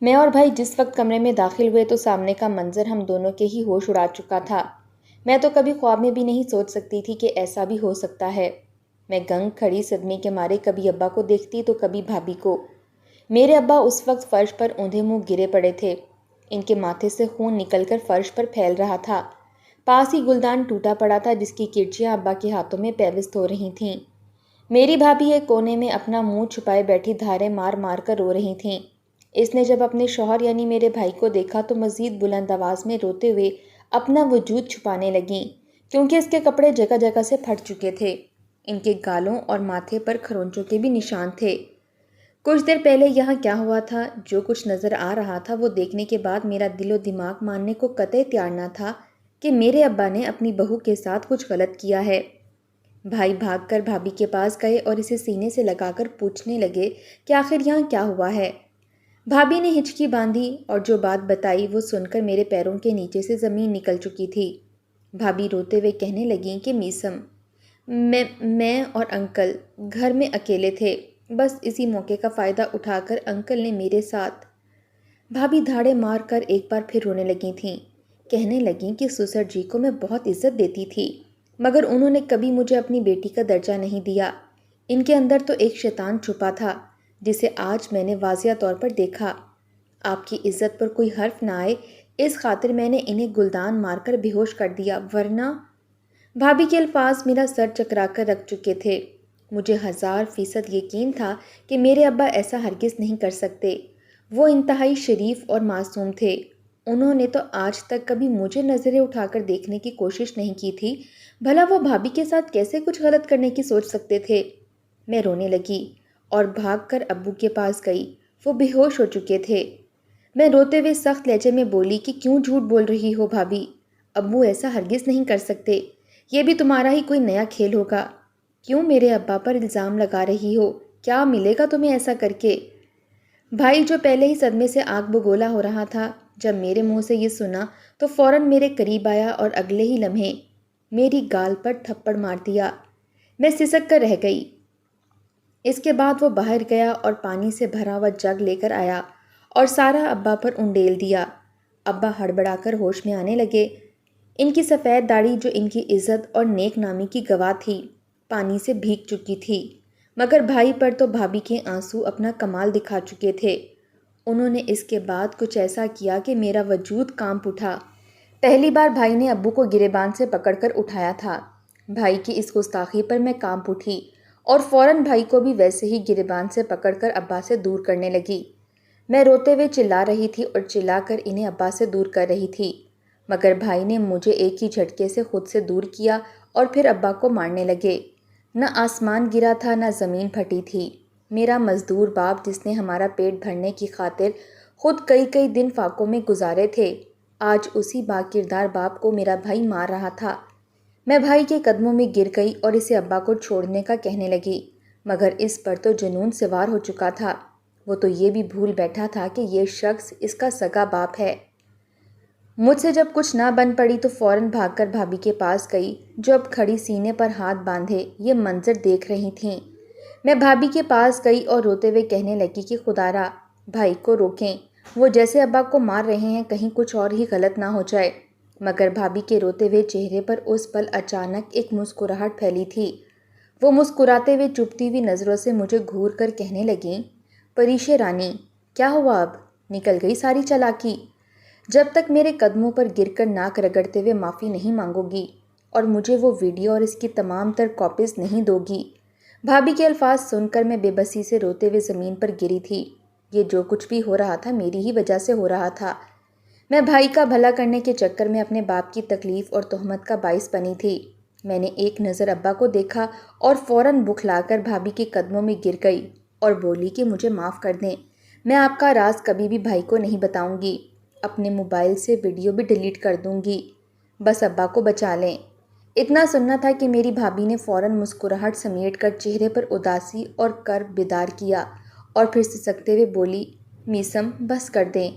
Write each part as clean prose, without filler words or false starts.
میں اور بھائی جس وقت کمرے میں داخل ہوئے تو سامنے کا منظر ہم دونوں کے ہی ہوش اڑا چکا تھا۔ میں تو کبھی خواب میں بھی نہیں سوچ سکتی تھی کہ ایسا بھی ہو سکتا ہے۔ میں گنگ کھڑی صدمے کے مارے کبھی ابا کو دیکھتی تو کبھی بھابھی کو۔ میرے ابا اس وقت فرش پر اوندھے منہ گرے پڑے تھے۔ ان کے ماتھے سے خون نکل کر فرش پر پھیل رہا تھا۔ پاس ہی گلدان ٹوٹا پڑا تھا جس کی کرچیاں ابا کے ہاتھوں میں پیوست ہو رہی تھیں۔ میری بھابھی ایک کونے میں اپنا منہ چھپائے بیٹھی دھاریں مار مار کر رو رہی تھیں۔ اس نے جب اپنے شوہر یعنی میرے بھائی کو دیکھا تو مزید بلند آواز میں روتے ہوئے اپنا وجود چھپانے لگیں، کیونکہ اس کے کپڑے جگہ جگہ سے پھٹ چکے تھے۔ ان کے گالوں اور ماتھے پر کھرونچوں کے بھی نشان تھے۔ کچھ دیر پہلے یہاں کیا ہوا تھا، جو کچھ نظر آ رہا تھا وہ دیکھنے کے بعد میرا دل و دماغ ماننے کو قطعی تیار نہ تھا کہ میرے ابا نے اپنی بہو کے ساتھ کچھ غلط کیا ہے۔ بھائی بھاگ کر بھابھی کے پاس گئے اور اسے سینے سے لگا کر پوچھنے لگے کہ آخر یہاں کیا ہوا ہے۔ بھابھی نے ہچکی باندھی اور جو بات بتائی وہ سن کر میرے پیروں کے نیچے سے زمین نکل چکی تھی۔ بھابھی روتے ہوئے کہنے لگیں کہ میسم، میں اور انکل گھر میں اکیلے تھے، بس اسی موقع کا فائدہ اٹھا کر انکل نے میرے ساتھ۔ بھابھی دھاڑے مار کر ایک بار پھر رونے لگی تھیں۔ کہنے لگیں کہ سسر جی کو میں بہت عزت دیتی تھی، مگر انہوں نے کبھی مجھے اپنی بیٹی کا درجہ نہیں دیا۔ ان کے اندر تو ایک شیطان چھپا تھا جسے آج میں نے واضح طور پر دیکھا۔ آپ کی عزت پر کوئی حرف نہ آئے اس خاطر میں نے انہیں گلدان مار کر بے ہوش کر دیا، ورنہ… بھابھی کے الفاظ میرا سر چکرا کر رکھ چکے تھے۔ مجھے 1000% یقین تھا کہ میرے ابا ایسا ہرگز نہیں کر سکتے۔ وہ انتہائی شریف اور معصوم تھے۔ انہوں نے تو آج تک کبھی مجھے نظریں اٹھا کر دیکھنے کی کوشش نہیں کی تھی، بھلا وہ بھابھی کے ساتھ کیسے کچھ غلط کرنے کی سوچ سکتے تھے۔ میں رونے لگی اور بھاگ کر ابو کے پاس گئی۔ وہ بے ہوش ہو چکے تھے۔ میں روتے ہوئے سخت لہجے میں بولی کہ کیوں جھوٹ بول رہی ہو بھابھی؟ ابو ایسا ہرگز نہیں کر سکتے، یہ بھی تمہارا ہی کوئی نیا کھیل ہوگا۔ کیوں میرے ابا پر الزام لگا رہی ہو؟ کیا ملے گا تمہیں ایسا کر کے؟ بھائی جو پہلے ہی صدمے سے آگ بگولا ہو رہا تھا، جب میرے منہ سے یہ سنا تو فوراً میرے قریب آیا اور اگلے ہی لمحے میری گال پر تھپڑ مار دیا۔ میں سسک کر رہ گئی۔ اس کے بعد وہ باہر گیا اور پانی سے بھرا ہوا جگ لے کر آیا اور سارا ابا پر انڈیل دیا۔ ابا ہڑبڑا کر ہوش میں آنے لگے۔ ان کی سفید داڑھی جو ان کی عزت اور نیک نامی کی گواہ تھی، پانی سے بھیگ چکی تھی، مگر بھائی پر تو بھابھی کے آنسو اپنا کمال دکھا چکے تھے۔ انہوں نے اس کے بعد کچھ ایسا کیا کہ میرا وجود کانپ اٹھا۔ پہلی بار بھائی نے ابو کو گریبان سے پکڑ کر اٹھایا تھا۔ بھائی کی اس گستاخی پر میں کانپ اٹھی اور فوراً بھائی کو بھی ویسے ہی گریبان سے پکڑ کر ابا سے دور کرنے لگی۔ میں روتے ہوئے چلا رہی تھی اور چلا کر انہیں ابا سے دور کر رہی تھی، مگر بھائی نے مجھے ایک ہی جھٹکے سے خود سے دور کیا اور پھر ابا کو مارنے لگے۔ نہ آسمان گرا تھا نہ زمین پھٹی تھی۔ میرا مزدور باپ جس نے ہمارا پیٹ بھرنے کی خاطر خود کئی کئی دن فاقوں میں گزارے تھے، آج اسی با کردار باپ کو میرا بھائی مار رہا تھا۔ میں بھائی کے قدموں میں گر گئی اور اسے ابا کو چھوڑنے کا کہنے لگی، مگر اس پر تو جنون سوار ہو چکا تھا۔ وہ تو یہ بھی بھول بیٹھا تھا کہ یہ شخص اس کا سگا باپ ہے۔ مجھ سے جب کچھ نہ بن پڑی تو فوراً بھاگ کر بھابھی کے پاس گئی، جو اب کھڑی سینے پر ہاتھ باندھے یہ منظر دیکھ رہی تھیں۔ میں بھابھی کے پاس گئی اور روتے ہوئے کہنے لگی کہ خدا را بھائی کو روکیں، وہ جیسے ابا کو مار رہے ہیں کہیں کچھ اور ہی غلط نہ ہو جائے۔ مگر بھابھی کے روتے ہوئے چہرے پر اس پل اچانک ایک مسکراہٹ پھیلی تھی۔ وہ مسکراتے ہوئے چبھتی ہوئی نظروں سے مجھے گھور کر کہنے لگیں، پریشے رانی، کیا ہوا اب؟ نکل گئی ساری چالاکی؟ جب تک میرے قدموں پر گر کر ناک رگڑتے ہوئے معافی نہیں مانگو گی اور مجھے وہ ویڈیو اور اس کی تمام تر کاپیز نہیں دو گی۔ بھابھی کے الفاظ سن کر میں بے بسی سے روتے ہوئے زمین پر گری تھی۔ یہ جو کچھ بھی ہو رہا تھا میری ہی وجہ سے ہو رہا تھا۔ میں بھائی کا بھلا کرنے کے چکر میں اپنے باپ کی تکلیف اور تہمت کا باعث بنی تھی۔ میں نے ایک نظر ابا کو دیکھا اور فوراً بکھلا کر بھابھی کے قدموں میں گر گئی اور بولی کہ مجھے معاف کر دیں، میں آپ کا راز کبھی بھی بھائی کو نہیں بتاؤں گی، اپنے موبائل سے ویڈیو بھی ڈیلیٹ کر دوں گی، بس ابا کو بچا لیں۔ اتنا سننا تھا کہ میری بھابھی نے فوراً مسکراہٹ سمیٹ کر چہرے پر اداسی اور کرب بیدار کیا اور پھر سسکتے ہوئے بولی، میسم بس کر دیں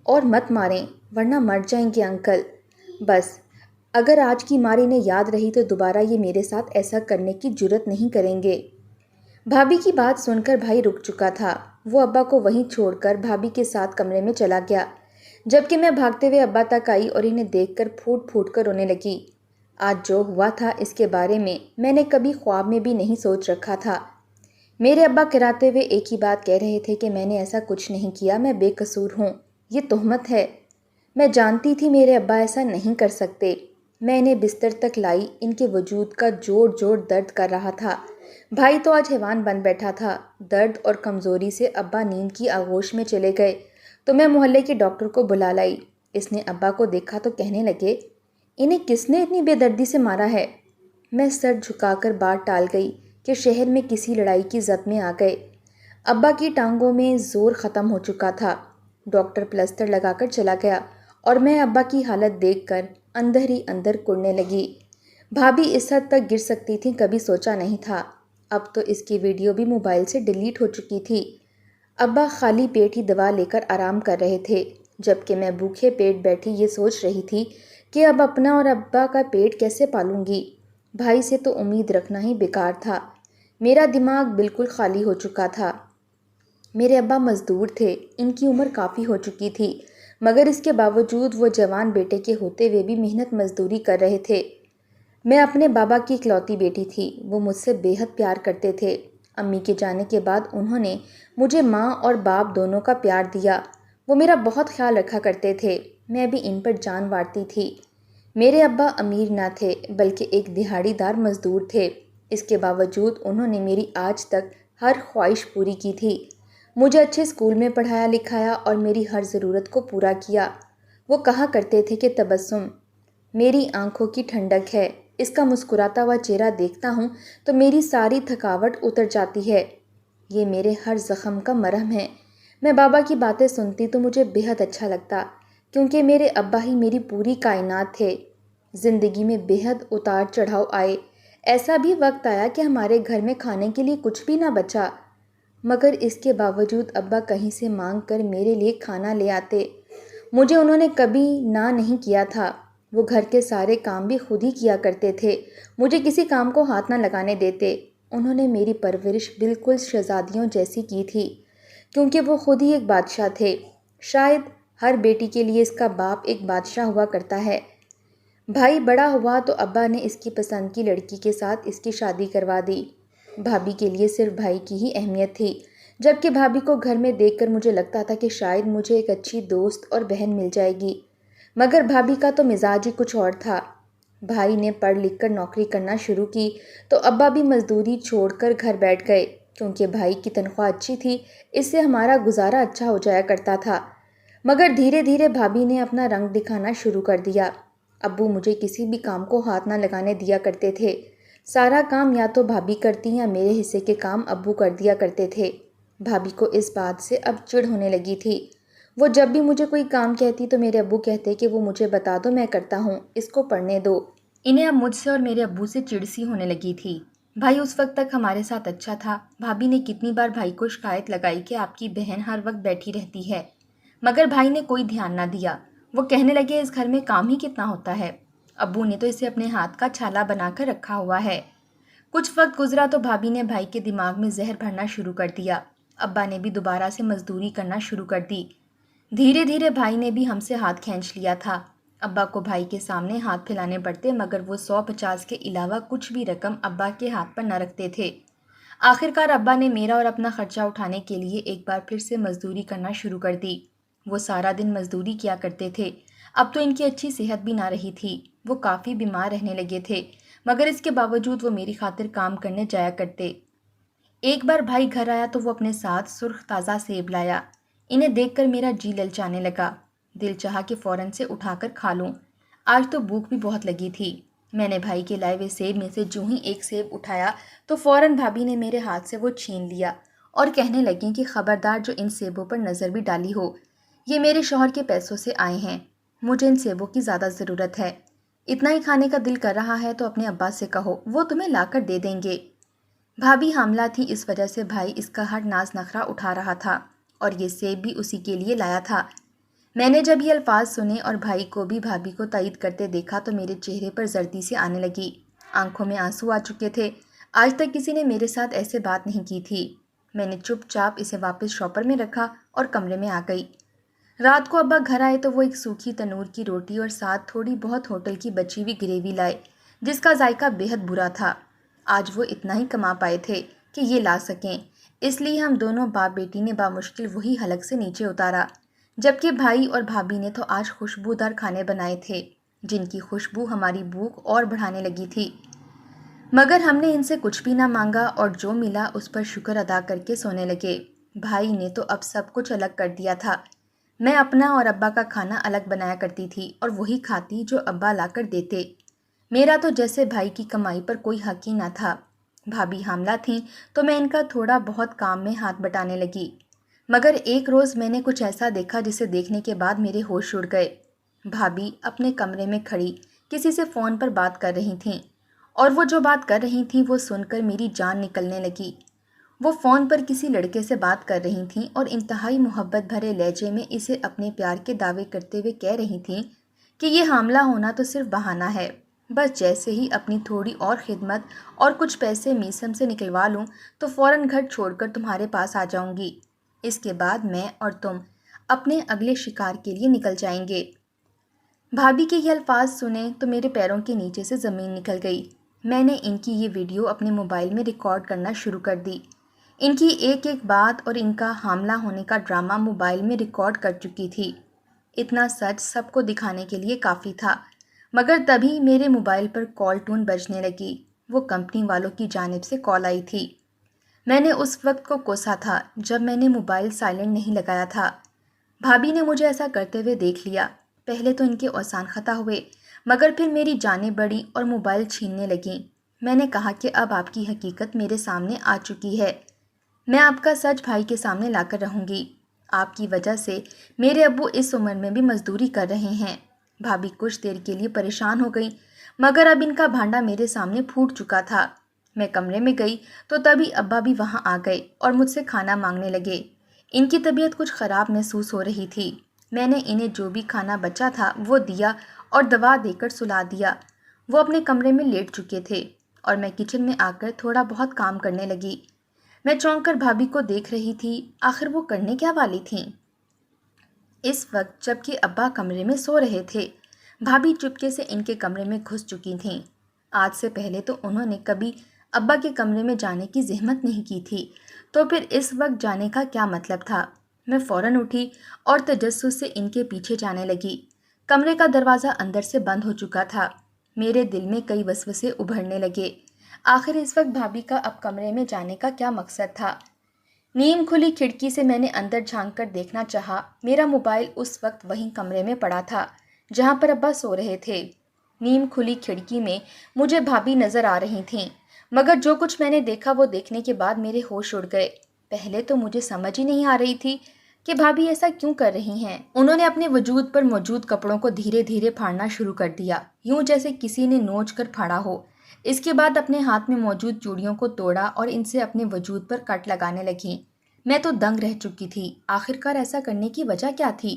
اور مت ماریں ورنہ مر جائیں گے انکل۔ بس اگر آج کی مار انہیں یاد رہی تو دوبارہ یہ میرے ساتھ ایسا کرنے کی جرت نہیں کریں گے۔ بھابھی کی بات سن کر بھائی رک چکا تھا۔ وہ ابا کو وہیں چھوڑ کر بھابھی کے ساتھ کمرے میں چلا گیا، جبکہ میں بھاگتے ہوئے ابا تک آئی اور انہیں دیکھ کر پھوٹ پھوٹ کر رونے لگی۔ آج جو ہوا تھا اس کے بارے میں نے کبھی خواب میں بھی نہیں سوچ رکھا تھا۔ میرے ابا کراتے ہوئے ایک ہی بات کہہ رہے تھے کہ میں نے ایسا کچھ نہیں کیا، میں بے قصور ہوں، یہ تہمت ہے۔ میں جانتی تھی میرے ابا ایسا نہیں کر سکتے۔ میں انہیں بستر تک لائی، ان کے وجود کا جوڑ جوڑ درد کر رہا تھا۔ بھائی تو آج حیوان بن بیٹھا تھا۔ درد اور کمزوری سے ابا نیند کی آغوش میں چلے گئے تو میں محلے کے ڈاکٹر کو بلا لائی۔ اس نے ابا کو دیکھا تو کہنے لگے، انہیں کس نے اتنی بے دردی سے مارا ہے؟ میں سر جھکا کر بات ٹال گئی کہ شہر میں کسی لڑائی کی زد میں آ گئے۔ ابا کی ٹانگوں میں زور ختم ہو چکا تھا۔ ڈاکٹر پلسٹر لگا کر چلا گیا اور میں ابا کی حالت دیکھ کر اندر ہی اندر کڑنے لگی۔ بھابھی اس حد تک گر سکتی تھی کبھی سوچا نہیں تھا۔ اب تو اس کی ویڈیو بھی موبائل سے ڈیلیٹ ہو چکی تھی۔ ابا خالی پیٹ ہی دوا لے کر آرام کر رہے تھے، جبکہ میں بھوکے پیٹ بیٹھی یہ سوچ رہی تھی کہ اب اپنا اور ابا کا پیٹ کیسے پالوں گی۔ بھائی سے تو امید رکھنا ہی بیکار تھا۔ میرا دماغ بالکل خالی ہو چکا تھا۔ میرے ابا مزدور تھے، ان کی عمر کافی ہو چکی تھی، مگر اس کے باوجود وہ جوان بیٹے کے ہوتے ہوئے بھی محنت مزدوری کر رہے تھے۔ میں اپنے بابا کی اکلوتی بیٹی تھی، وہ مجھ سے بے حد پیار کرتے تھے۔ امی کے جانے کے بعد انہوں نے مجھے ماں اور باپ دونوں کا پیار دیا۔ وہ میرا بہت خیال رکھا کرتے تھے، میں بھی ان پر جان وارتی تھی۔ میرے ابا امیر نہ تھے بلکہ ایک دہاڑی دار مزدور تھے۔ اس کے باوجود انہوں نے میری آج تک ہر خواہش پوری کی تھی۔ مجھے اچھے اسکول میں پڑھایا لکھایا اور میری ہر ضرورت کو پورا کیا۔ وہ کہا کرتے تھے کہ تبسم میری آنکھوں کی ٹھنڈک ہے، اس کا مسکراتا ہوا چہرہ دیکھتا ہوں تو میری ساری تھکاوٹ اتر جاتی ہے، یہ میرے ہر زخم کا مرہم ہے۔ میں بابا کی باتیں سنتی تو مجھے بے حد اچھا لگتا، کیونکہ میرے ابا ہی میری پوری کائنات تھے۔ زندگی میں بے حد اتار چڑھاؤ آئے، ایسا بھی وقت آیا کہ ہمارے گھر میں کھانے کے لیے کچھ بھی نہ بچا، مگر اس کے باوجود ابا کہیں سے مانگ کر میرے لیے کھانا لے آتے۔ مجھے انہوں نے کبھی نہ نہیں کیا تھا۔ وہ گھر کے سارے کام بھی خود ہی کیا کرتے تھے، مجھے کسی کام کو ہاتھ نہ لگانے دیتے۔ انہوں نے میری پرورش بالکل شہزادیوں جیسی کی تھی، کیونکہ وہ خود ہی ایک بادشاہ تھے۔ شاید ہر بیٹی کے لیے اس کا باپ ایک بادشاہ ہوا کرتا ہے۔ بھائی بڑا ہوا تو ابا نے اس کی پسند کی لڑکی کے ساتھ اس کی شادی کروا دی۔ بھابھی کے لیے صرف بھائی کی ہی اہمیت تھی، جبکہ بھابھی کو گھر میں دیکھ کر مجھے لگتا تھا کہ شاید مجھے ایک اچھی دوست اور بہن مل جائے گی، مگر بھابھی کا تو مزاج ہی کچھ اور تھا۔ بھائی نے پڑھ لکھ کر نوکری کرنا شروع کی تو ابا بھی مزدوری چھوڑ کر گھر بیٹھ گئے، کیونکہ بھائی کی تنخواہ اچھی تھی، اس سے ہمارا گزارا اچھا ہو جایا کرتا تھا۔ مگر دھیرے دھیرے بھابھی نے اپنا رنگ دکھانا شروع کر دیا۔ ابو مجھے کسی بھی کام کو ہاتھ نہ لگانے دیا کرتے تھے، سارا کام یا تو بھابھی کرتی یا میرے حصے کے کام ابو کر دیا کرتے تھے۔ بھابھی کو اس بات سے اب چڑ ہونے لگی تھی۔ وہ جب بھی مجھے کوئی کام کہتی تو میرے ابو کہتے کہ وہ مجھے بتا دو، میں کرتا ہوں، اس کو پڑھنے دو۔ انہیں اب مجھ سے اور میرے ابو سے چڑ سی ہونے لگی تھی۔ بھائی اس وقت تک ہمارے ساتھ اچھا تھا۔ بھابھی نے کتنی بار بھائی کو شکایت لگائی کہ آپ کی بہن ہر وقت بیٹھی رہتی ہے، مگر بھائی نے کوئی دھیان نہ دیا۔ وہ کہنے لگے اس گھر میں کام ہی کتنا ہوتا ہے، ابو نے تو اسے اپنے ہاتھ کا چھالا بنا کر رکھا ہوا ہے۔ کچھ وقت گزرا تو بھابھی نے بھائی کے دماغ میں زہر بھرنا شروع کر دیا۔ ابا نے بھی دوبارہ سے مزدوری کرنا شروع کر دی۔ دھیرے دھیرے بھائی نے بھی ہم سے ہاتھ کھینچ لیا تھا۔ ابا کو بھائی کے سامنے ہاتھ پھیلانے پڑتے، مگر وہ 150 کے علاوہ کچھ بھی رقم ابا کے ہاتھ پر نہ رکھتے تھے۔ آخرکار ابا نے میرا اور اپنا خرچہ اٹھانے کے لیے ایک بار پھر سے مزدوری کرنا شروع کر دی۔ وہ سارا دن مزدوری کیا کرتے تھے۔ اب تو ان کی اچھی صحت بھی نہ رہی تھی، وہ کافی بیمار رہنے لگے تھے، مگر اس کے باوجود وہ میری خاطر کام کرنے جایا کرتے۔ ایک بار بھائی گھر آیا تو وہ اپنے ساتھ سرخ تازہ سیب لایا۔ انہیں دیکھ کر میرا جی للچانے لگا، دل چاہا کہ فوراً سے اٹھا کر کھا لوں۔ آج تو بھوک بھی بہت لگی تھی۔ میں نے بھائی کے لائے ہوئے سیب میں سے جو ہی ایک سیب اٹھایا تو فوراً بھابھی نے میرے ہاتھ سے وہ چھین لیا اور کہنے لگیں کہ خبردار جو ان سیبوں پر نظر بھی ڈالی ہو، یہ میرے شوہر کے پیسوں سے آئے ہیں، مجھے ان سیبوں کی زیادہ ضرورت ہے، اتنا ہی کھانے کا دل کر رہا ہے تو اپنے ابا سے کہو، وہ تمہیں لا کر دے دیں گے۔ بھابھی حاملہ تھی، اس وجہ سے بھائی اس کا ہر ناز نخرا اٹھا رہا تھا اور یہ سیب بھی اسی کے لیے لایا تھا۔ میں نے جب یہ الفاظ سنے اور بھائی کو بھی بھابھی کو تائید کرتے دیکھا تو میرے چہرے پر زردی سے آنے لگی، آنکھوں میں آنسو آ چکے تھے۔ آج تک کسی نے میرے ساتھ ایسے بات نہیں کی تھی۔ میں نے چپ چاپ اسے واپس شاپر میں رکھا اور کمرے میں آ گئی۔ رات کو ابا گھر آئے تو وہ ایک سوکھی تنور کی روٹی اور ساتھ تھوڑی بہت ہوٹل کی بچی ہوئی گریوی لائے، جس کا ذائقہ بے حد برا تھا۔ آج وہ اتنا ہی کما پائے تھے کہ یہ لا سکیں، اس لیے ہم دونوں باپ بیٹی نے بامشکل وہی حلق سے نیچے اتارا، جبکہ بھائی اور بھابھی نے تو آج خوشبودار کھانے بنائے تھے جن کی خوشبو ہماری بھوک اور بڑھانے لگی تھی۔ مگر ہم نے ان سے کچھ بھی نہ مانگا اور جو ملا اس پر شکر ادا کر کے سونے لگے۔ بھائی نے تو اب سب کچھ الگ کر دیا تھا۔ میں اپنا اور ابا کا کھانا الگ بنایا کرتی تھی اور وہی کھاتی جو ابا لا کر دیتے۔ میرا تو جیسے بھائی کی کمائی پر کوئی حق ہی نہ تھا۔ بھابھی حاملہ تھیں تو میں ان کا تھوڑا بہت کام میں ہاتھ بٹانے لگی، مگر ایک روز میں نے کچھ ایسا دیکھا جسے دیکھنے کے بعد میرے ہوش اڑ گئے۔ بھابھی اپنے کمرے میں کھڑی کسی سے فون پر بات کر رہی تھیں، اور وہ جو بات کر رہی تھیں وہ سن کر میری جان نکلنے لگی۔ وہ فون پر کسی لڑکے سے بات کر رہی تھیں اور انتہائی محبت بھرے لہجے میں اسے اپنے پیار کے دعوے کرتے ہوئے کہہ رہی تھیں کہ یہ حاملہ ہونا تو صرف بہانہ ہے، بس جیسے ہی اپنی تھوڑی اور خدمت اور کچھ پیسے میسم سے نکلوا لوں تو فوراً گھر چھوڑ کر تمہارے پاس آ جاؤں گی۔ اس کے بعد میں اور تم اپنے اگلے شکار کے لیے نکل جائیں گے۔ بھابھی کے یہ الفاظ سنے تو میرے پیروں کے نیچے سے زمین نکل گئی۔ میں نے ان کی یہ ویڈیو اپنے موبائل میں ریکارڈ کرنا شروع کر دی۔ ان کی ایک ایک بات اور ان کا حاملہ ہونے کا ڈرامہ موبائل میں ریکارڈ کر چکی تھی۔ اتنا سچ سب کو دکھانے کے لیے کافی تھا، مگر تبھی میرے موبائل پر کال ٹون بجنے لگی۔ وہ کمپنی والوں کی جانب سے کال آئی تھی۔ میں نے اس وقت کو کوسا تھا جب میں نے موبائل سائلنٹ نہیں لگایا تھا۔ بھابھی نے مجھے ایسا کرتے ہوئے دیکھ لیا۔ پہلے تو ان کے اوسان خطا ہوئے، مگر پھر میری جانیں بڑھیں اور موبائل چھیننے لگیں۔ میں نے کہا کہ اب آپ کی حقیقت میرے سامنے آ چکی ہے، میں آپ کا سچ بھائی کے سامنے لا کر رہوں گی۔ آپ کی وجہ سے میرے ابو اس عمر میں بھی مزدوری کر رہے ہیں۔ بھابھی کچھ دیر کے لیے پریشان ہو گئی، مگر اب ان کا بھانڈا میرے سامنے پھوٹ چکا تھا۔ میں کمرے میں گئی تو تبھی ابا بھی وہاں آ گئے اور مجھ سے کھانا مانگنے لگے۔ ان کی طبیعت کچھ خراب محسوس ہو رہی تھی۔ میں نے انہیں جو بھی کھانا بچا تھا وہ دیا اور دوا دے کر سلا دیا۔ وہ اپنے کمرے میں لیٹ چکے تھے اور میں کچن میں آ کر تھوڑا بہت کام کرنے لگی۔ میں چونک کر بھابھی کو دیکھ رہی تھی، آخر وہ کرنے کیا والی تھیں۔ اس وقت جب کہ ابا کمرے میں سو رہے تھے، بھابھی چپکے سے ان کے کمرے میں گھس چکی تھیں۔ آج سے پہلے تو انہوں نے کبھی ابا کے کمرے میں جانے کی زحمت نہیں کی تھی، تو پھر اس وقت جانے کا کیا مطلب تھا؟ میں فوراً اٹھی اور تجسس سے ان کے پیچھے جانے لگی۔ کمرے کا دروازہ اندر سے بند ہو چکا تھا۔ میرے دل میں کئی وسوسے ابھرنے لگے۔ آخر اس وقت بھابھی کا اب کمرے میں جانے کا کیا مقصد تھا؟ نیم کھلی کھڑکی سے میں نے اندر جھانک کر دیکھنا چاہا۔ میرا موبائل اس وقت وہیں کمرے میں پڑا تھا جہاں پر ابا سو رہے تھے۔ نیم کھلی کھڑکی میں مجھے بھابھی نظر آ رہی تھیں، مگر جو کچھ میں نے دیکھا وہ دیکھنے کے بعد میرے ہوش اڑ گئے۔ پہلے تو مجھے سمجھ ہی نہیں آ رہی تھی کہ بھابھی ایسا کیوں کر رہی ہیں۔ انہوں نے اپنے وجود پر موجود کپڑوں کو دھیرے دھیرے پھاڑنا شروع کر دیا، یوں جیسے کسی نے نوچ کر پھاڑا ہو۔ اس کے بعد اپنے ہاتھ میں موجود چوڑیوں کو توڑا اور ان سے اپنے وجود پر کٹ لگانے لگیں۔ میں تو دنگ رہ چکی تھی۔ آخرکار ایسا کرنے کی وجہ کیا تھی؟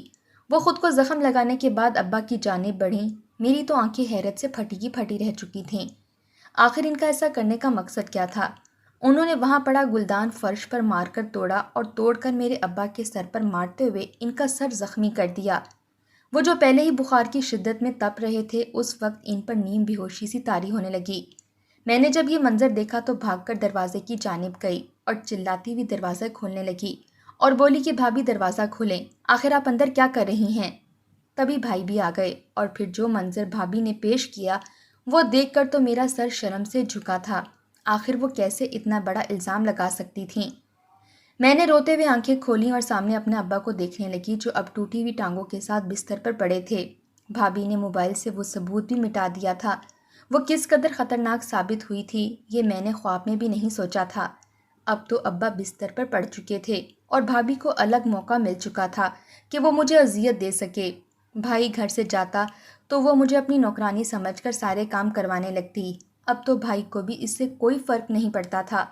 وہ خود کو زخم لگانے کے بعد ابا کی جانب بڑھیں۔ میری تو آنکھیں حیرت سے پھٹی کی پھٹی رہ چکی تھیں۔ آخر ان کا ایسا کرنے کا مقصد کیا تھا؟ انہوں نے وہاں پڑا گلدان فرش پر مار کر توڑا اور توڑ کر میرے ابا کے سر پر مارتے ہوئے ان کا سر زخمی کر دیا۔ وہ جو پہلے ہی بخار کی شدت میں تپ رہے تھے، اس وقت ان پر نیم بے ہوشی سی طاری ہونے لگی۔ میں نے جب یہ منظر دیکھا تو بھاگ کر دروازے کی جانب گئی اور چلاتی ہوئی دروازہ کھولنے لگی اور بولی کہ بھابھی دروازہ کھولیں، آخر آپ اندر کیا کر رہی ہیں؟ تبھی بھائی بھی آ گئے اور پھر جو منظر بھابھی نے پیش کیا وہ دیکھ کر تو میرا سر شرم سے جھکا تھا۔ آخر وہ کیسے اتنا بڑا الزام لگا سکتی تھیں؟ میں نے روتے ہوئے آنکھیں کھولیں اور سامنے اپنے ابا کو دیکھنے لگی جو اب ٹوٹی ہوئی ٹانگوں کے ساتھ بستر پر پڑے تھے۔ بھابھی نے موبائل سے وہ ثبوت بھی مٹا دیا تھا۔ وہ کس قدر خطرناک ثابت ہوئی تھی یہ میں نے خواب میں بھی نہیں سوچا تھا۔ اب تو ابا بستر پر پڑ چکے تھے اور بھابھی کو الگ موقع مل چکا تھا کہ وہ مجھے اذیت دے سکے۔ بھائی گھر سے جاتا تو وہ مجھے اپنی نوکرانی سمجھ کر سارے کام کروانے لگتی۔ اب تو بھائی کو بھی اس سے کوئی فرق نہیں پڑتا تھا۔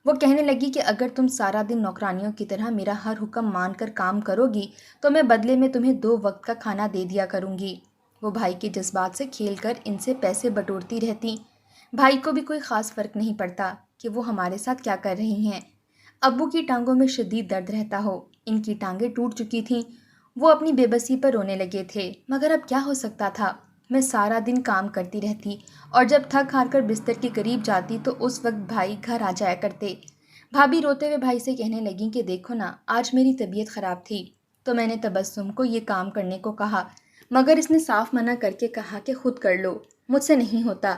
وہ کہنے لگی کہ اگر تم سارا دن نوکرانیوں کی طرح میرا ہر حکم مان کر کام کرو گی تو میں بدلے میں تمہیں 2 وقت کا کھانا دے دیا کروں گی۔ وہ بھائی کے جذبات سے کھیل کر ان سے پیسے بٹورتی رہتی۔ بھائی کو بھی کوئی خاص فرق نہیں پڑتا کہ وہ ہمارے ساتھ کیا کر رہی ہیں۔ ابو کی ٹانگوں میں شدید درد رہتا ہو، ان کی ٹانگیں ٹوٹ چکی تھیں۔ وہ اپنی بے بسی پر رونے لگے تھے، مگر اب کیا ہو سکتا تھا؟ میں سارا دن کام کرتی رہتی اور جب تھک ہار کر بستر کے قریب جاتی تو اس وقت بھائی گھر آ جایا کرتے۔ بھابھی روتے ہوئے بھائی سے کہنے لگیں کہ دیکھو نا، آج میری طبیعت خراب تھی تو میں نے تبسم کو یہ کام کرنے کو کہا، مگر اس نے صاف منع کر کے کہا کہ خود کر لو، مجھ سے نہیں ہوتا۔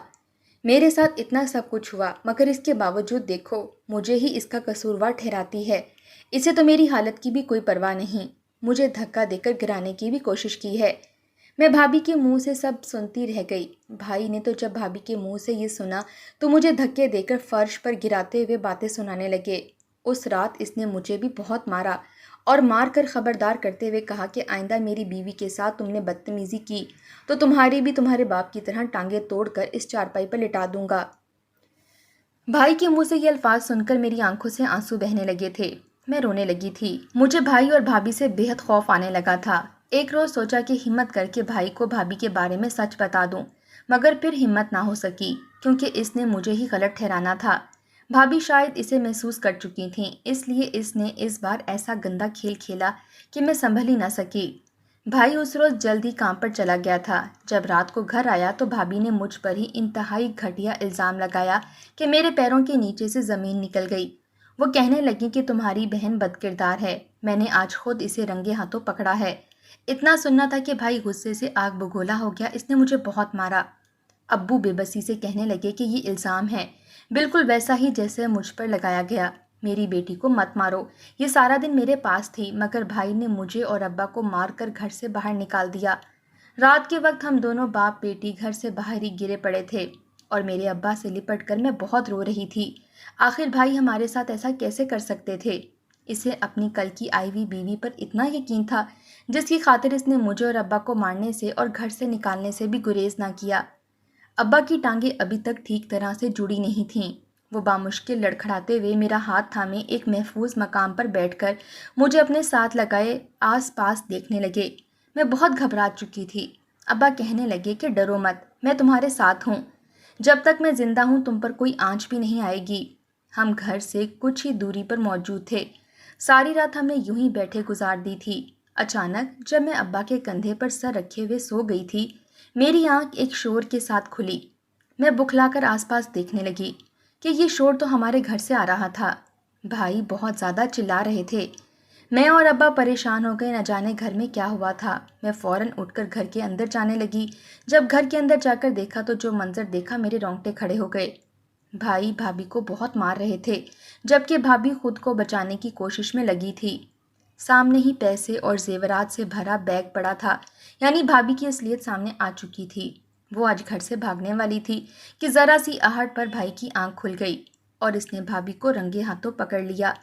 میرے ساتھ اتنا سب کچھ ہوا مگر اس کے باوجود دیکھو مجھے ہی اس کا قصوروار ٹھہراتی ہے۔ اسے تو میری حالت کی بھی کوئی پرواہ نہیں، مجھے دھکا دے کر گرانے کی بھی کوشش کی ہے۔ میں بھابھی کے منہ سے سب سنتی رہ گئی۔ بھائی نے تو جب بھابھی کے منہ سے یہ سنا تو مجھے دھکے دے کر فرش پر گراتے ہوئے باتیں سنانے لگے۔ اس رات اس نے مجھے بھی بہت مارا اور مار کر خبردار کرتے ہوئے کہا کہ آئندہ میری بیوی کے ساتھ تم نے بدتمیزی کی تو تمہاری بھی تمہارے باپ کی طرح ٹانگیں توڑ کر اس چارپائی پر لٹا دوں گا۔ بھائی کے منہ سے یہ الفاظ سن کر میری آنکھوں سے آنسو بہنے لگے تھے۔ میں رونے لگی تھی۔ مجھے بھائی اور بھابھی سے بے حد خوف آنے لگا تھا۔ ایک روز سوچا کہ ہمت کر کے بھائی کو بھابھی کے بارے میں سچ بتا دوں، مگر پھر ہمت نہ ہو سکی کیونکہ اس نے مجھے ہی غلط ٹھہرانا تھا۔ بھابھی شاید اسے محسوس کر چکی تھیں، اس لیے اس نے اس بار ایسا گندا کھیل کھیلا کہ میں سنبھل ہی نہ سکی۔ بھائی اس روز جلدی کام پر چلا گیا تھا۔ جب رات کو گھر آیا تو بھابھی نے مجھ پر ہی انتہائی گھٹیا الزام لگایا کہ میرے پیروں کے نیچے سے زمین نکل گئی۔ وہ کہنے لگی کہ تمہاری بہن بد کردار ہے، میں نے آج خود اسے رنگے ہاتھوں پکڑا ہے۔ اتنا سننا تھا کہ بھائی غصے سے آگ بگولا ہو گیا، اس نے مجھے بہت مارا۔ ابو بے بسی سے کہنے لگے کہ یہ الزام ہے بالکل ویسا ہی جیسے مجھ پر لگایا گیا، میری بیٹی کو مت مارو۔ یہ سارا دن میرے پاس تھی مگر بھائی نے مجھے اور ابا کو مار کر گھر سے باہر نکال دیا۔ رات کے وقت ہم دونوں باپ بیٹی گھر سے باہر ہی گرے پڑے تھے اور میرے ابا سے لپٹ کر میں بہت رو رہی تھی۔ آخر بھائی ہمارے ساتھ ایسا کیسے کر سکتے تھے؟ اسے اپنی کل کی آئی ہوئی بیوی پر اتنا یقین تھا جس کی خاطر اس نے مجھے اور ابا کو مارنے سے اور گھر سے نکالنے سے بھی گریز نہ کیا۔ ابا کی ٹانگیں ابھی تک ٹھیک طرح سے جڑی نہیں تھیں۔ وہ بامشکل لڑکھڑاتے ہوئے میرا ہاتھ تھامے ایک محفوظ مقام پر بیٹھ کر مجھے اپنے ساتھ لگائے آس پاس دیکھنے لگے۔ میں بہت گھبرا چکی تھی۔ ابا کہنے لگے کہ ڈرو مت، میں تمہارے ساتھ ہوں، جب تک میں زندہ ہوں تم پر کوئی آنچ بھی نہیں آئے گی۔ ہم گھر سے کچھ ہی دوری پر موجود تھے۔ ساری رات ہم نے یوں ہی بیٹھے گزار دی تھی۔ اچانک جب میں ابا کے کندھے پر سر رکھے ہوئے سو گئی تھی، میری آنکھ ایک شور کے ساتھ کھلی۔ میں بکھلا کر آس پاس دیکھنے لگی کہ یہ شور تو ہمارے گھر سے آ رہا تھا۔ بھائی بہت زیادہ چلا رہے تھے۔ میں اور ابا پریشان ہو گئے، نہ جانے گھر میں کیا ہوا تھا۔ میں فوراً اٹھ کر گھر کے اندر جانے لگی۔ جب گھر کے اندر جا کر دیکھا تو جو منظر دیکھا میرے رونگٹے کھڑے ہو گئے۔ بھائی بھابھی کو بہت مار رہے تھے جبکہ بھابھی خود کو بچانے کی کوشش میں لگی تھی۔ سامنے ہی پیسے اور زیورات سے بھرا بیگ پڑا تھا، یعنی بھابھی کی اصلیت سامنے آ چکی تھی۔ وہ آج گھر سے بھاگنے والی تھی کہ ذرا سی آہٹ پر بھائی کی آنکھ کھل گئی اور اس نے بھابھی کو رنگے ہاتھوں پکڑ لیا۔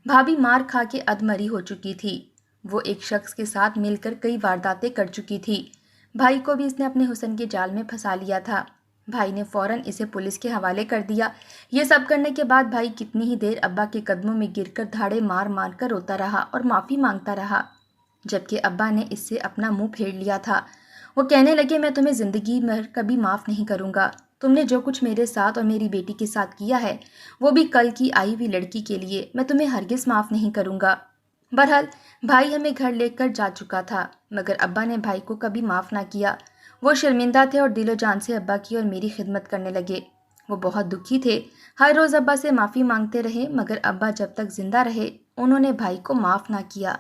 بھابھی مار کھا کے ادمری ہو چکی تھی۔ وہ ایک شخص کے ساتھ مل کر کئی وارداتیں کر چکی تھی۔ بھائی کو بھی اس نے اپنے حسن کے جال میں پھنسا لیا تھا۔ بھائی نے فوراً اسے پولیس کے حوالے کر دیا۔ یہ سب کرنے کے بعد بھائی کتنی ہی دیر ابا کے قدموں میں گر کر دھاڑے مار مار کر روتا رہا اور معافی مانگتا رہا، جبکہ ابا نے اس سے اپنا منہ پھیر لیا تھا۔ وہ کہنے لگے میں تمہیں زندگی میں کبھی معاف نہیں کروں گا۔ تم نے جو کچھ میرے ساتھ اور میری بیٹی کے ساتھ کیا ہے، وہ بھی کل کی آئی ہوئی لڑکی کے لیے، میں تمہیں ہرگز معاف نہیں کروں گا۔ بہرحال بھائی ہمیں گھر لے کر جا چکا تھا مگر ابا نے بھائی کو کبھی معاف نہ کیا۔ وہ شرمندہ تھے اور دل و جان سے ابا کی اور میری خدمت کرنے لگے۔ وہ بہت دکھی تھے، ہر روز ابا سے معافی مانگتے رہے مگر ابا جب تک زندہ رہے انہوں نے بھائی کو معاف نہ کیا۔